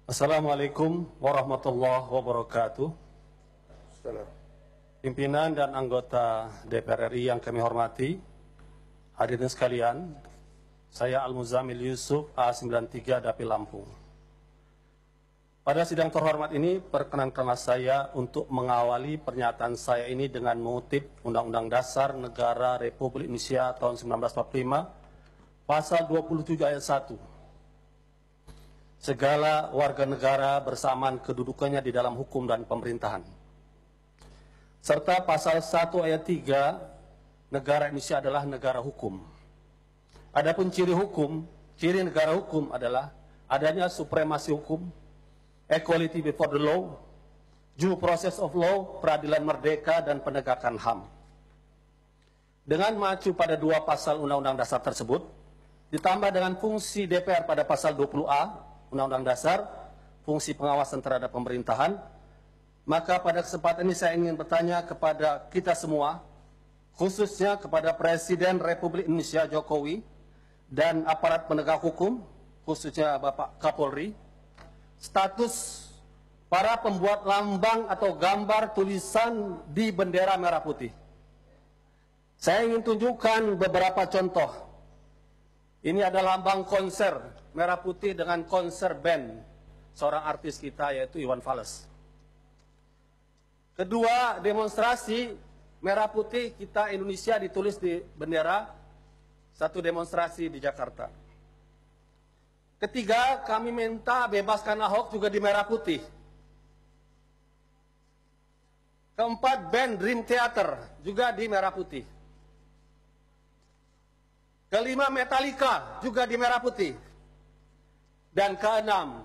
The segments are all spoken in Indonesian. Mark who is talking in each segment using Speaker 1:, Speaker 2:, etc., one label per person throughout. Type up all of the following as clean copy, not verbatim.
Speaker 1: Assalamualaikum warahmatullahi wabarakatuh.
Speaker 2: Salam.
Speaker 1: Pimpinan dan anggota DPR RI yang kami hormati, hadirin sekalian, saya Al-Muzamil Yusuf A93 Dapil Lampung. Pada sidang terhormat ini, perkenankanlah saya untuk mengawali pernyataan saya ini dengan mengutip Undang-Undang Dasar Negara Republik Indonesia tahun 1945, Pasal 27 ayat 1. Segala warga negara bersamaan kedudukannya di dalam hukum dan pemerintahan. Serta pasal 1 ayat 3, negara Indonesia adalah negara hukum. Adapun ciri negara hukum adalah adanya supremasi hukum, equality before the law, due process of law, peradilan merdeka, dan penegakan HAM. Dengan mengacu pada dua pasal Undang-Undang Dasar tersebut, ditambah dengan fungsi DPR pada pasal 20A Undang-Undang Dasar, fungsi pengawasan terhadap pemerintahan, maka pada kesempatan ini saya ingin bertanya kepada kita semua, khususnya kepada Presiden Republik Indonesia Jokowi dan aparat penegak hukum, khususnya Bapak Kapolri, status para pembuat lambang atau gambar tulisan di bendera merah putih. Saya ingin tunjukkan beberapa contoh. Ini adalah lambang konser merah putih dengan konser band seorang artis kita yaitu Iwan Fals. Kedua, demonstrasi merah putih kita Indonesia ditulis di bendera, satu demonstrasi di Jakarta. Ketiga, kami minta bebaskan Ahok juga di merah putih. Keempat, band Dream Theater juga di merah putih. Kelima, Metallica juga di merah putih. Dan keenam,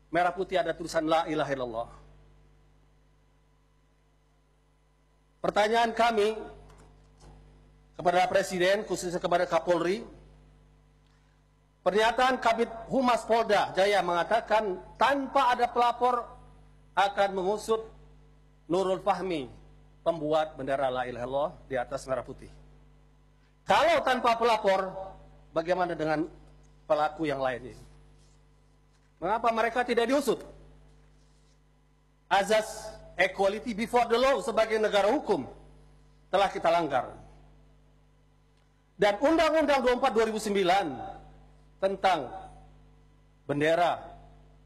Speaker 1: merah putih ada tulisan La ilaha illallah. Pertanyaan kami kepada Presiden, khususnya kepada Kapolri, pernyataan Kabid Humas Polda Jaya mengatakan tanpa ada pelapor akan mengusut Nurul Fahmi, pembuat bendera La ilaha illallah di atas merah putih. Kalau tanpa pelapor, bagaimana dengan pelaku yang lainnya? Mengapa mereka tidak diusut? Azas equality before the law sebagai negara hukum telah kita langgar. Dan Undang-Undang 24 2009 tentang bendera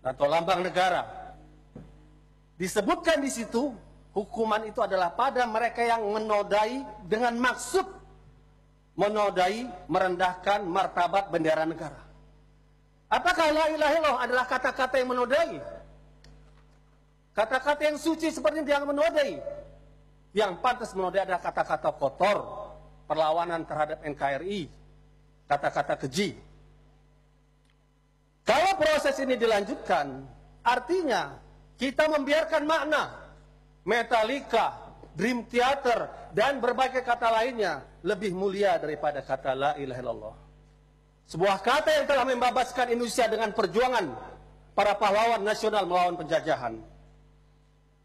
Speaker 1: atau lambang negara disebutkan di situ hukuman itu adalah pada mereka yang menodai dengan maksud menodai, merendahkan martabat bendera negara. Apakah la ilaha illallah adalah kata-kata yang menodai? Kata-kata yang suci seperti yang menodai. Yang pantas menodai adalah kata-kata kotor, perlawanan terhadap NKRI, kata-kata keji. Kalau proses ini dilanjutkan, artinya kita membiarkan makna Metallica, Dream Theater, dan berbagai kata lainnya lebih mulia daripada kata la ilaha illallah. Sebuah kata yang telah membebaskan Indonesia dengan perjuangan para pahlawan nasional melawan penjajahan.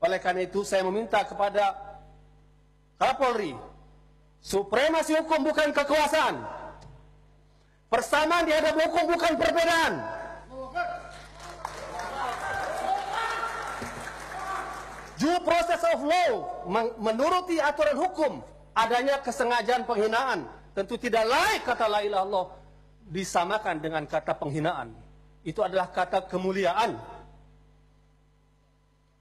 Speaker 1: Oleh karena itu saya meminta kepada Kapolri, supremasi hukum bukan kekuasaan. Persamaan di hadapan hukum bukan perbedaan. Due process of law, menuruti aturan hukum, adanya kesengajaan penghinaan. Tentu tidak layak kata la ilaha illallah disamakan dengan kata penghinaan. Itu adalah kata kemuliaan.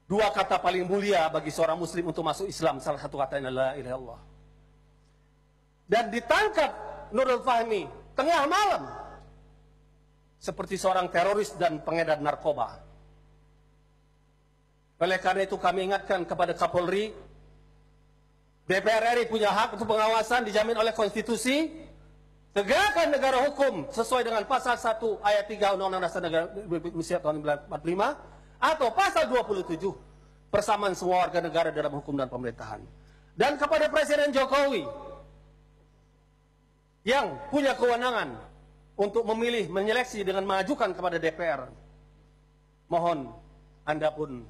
Speaker 1: Dua kata paling mulia bagi seorang muslim untuk masuk Islam, salah satu katanya la ilaha illallah. Dan ditangkap Nurul Fahmi tengah malam seperti seorang teroris dan pengedar narkoba. Oleh karena itu kami ingatkan kepada Kapolri, DPR RI punya hak untuk pengawasan dijamin oleh konstitusi. Tegakkan negara hukum sesuai dengan pasal 1 ayat 3 Undang-Undang Dasar Negara Republik Indonesia tahun 1945 atau pasal 27 persamaan semua warga negara dalam hukum dan pemerintahan. Dan kepada Presiden Jokowi yang punya kewenangan untuk memilih, menyeleksi dengan mengajukan kepada DPR, mohon Anda pun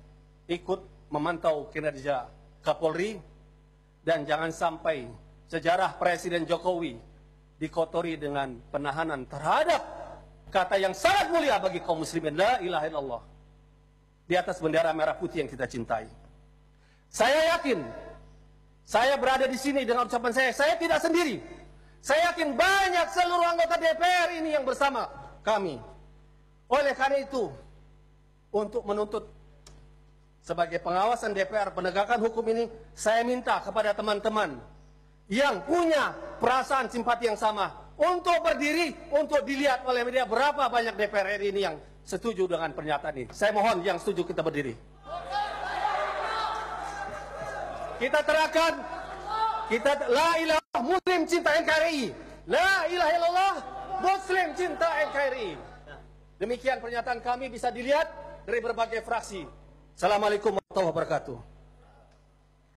Speaker 1: ikut memantau kinerja Kapolri dan jangan sampai sejarah Presiden Jokowi dikotori dengan penahanan terhadap kata yang sangat mulia bagi kaum muslimin, la ilaha illallah. di atas bendera merah putih yang kita cintai. Saya yakin, saya berada di sini dengan ucapan saya tidak sendiri. Saya yakin banyak seluruh anggota DPR ini yang bersama kami. Oleh karena itu, untuk menuntut sebagai pengawasan DPR penegakan hukum ini, saya minta kepada teman-teman yang punya perasaan simpati yang sama untuk berdiri, untuk dilihat oleh media berapa banyak DPR RI ini yang setuju dengan pernyataan ini. Saya mohon yang setuju kita berdiri. Kita terangkan, kita la ilaha muslim cinta NKRI, la ilaha illallah muslim cinta NKRI. Demikian pernyataan kami bisa dilihat dari berbagai fraksi. Assalamualaikum warahmatullahi wabarakatuh.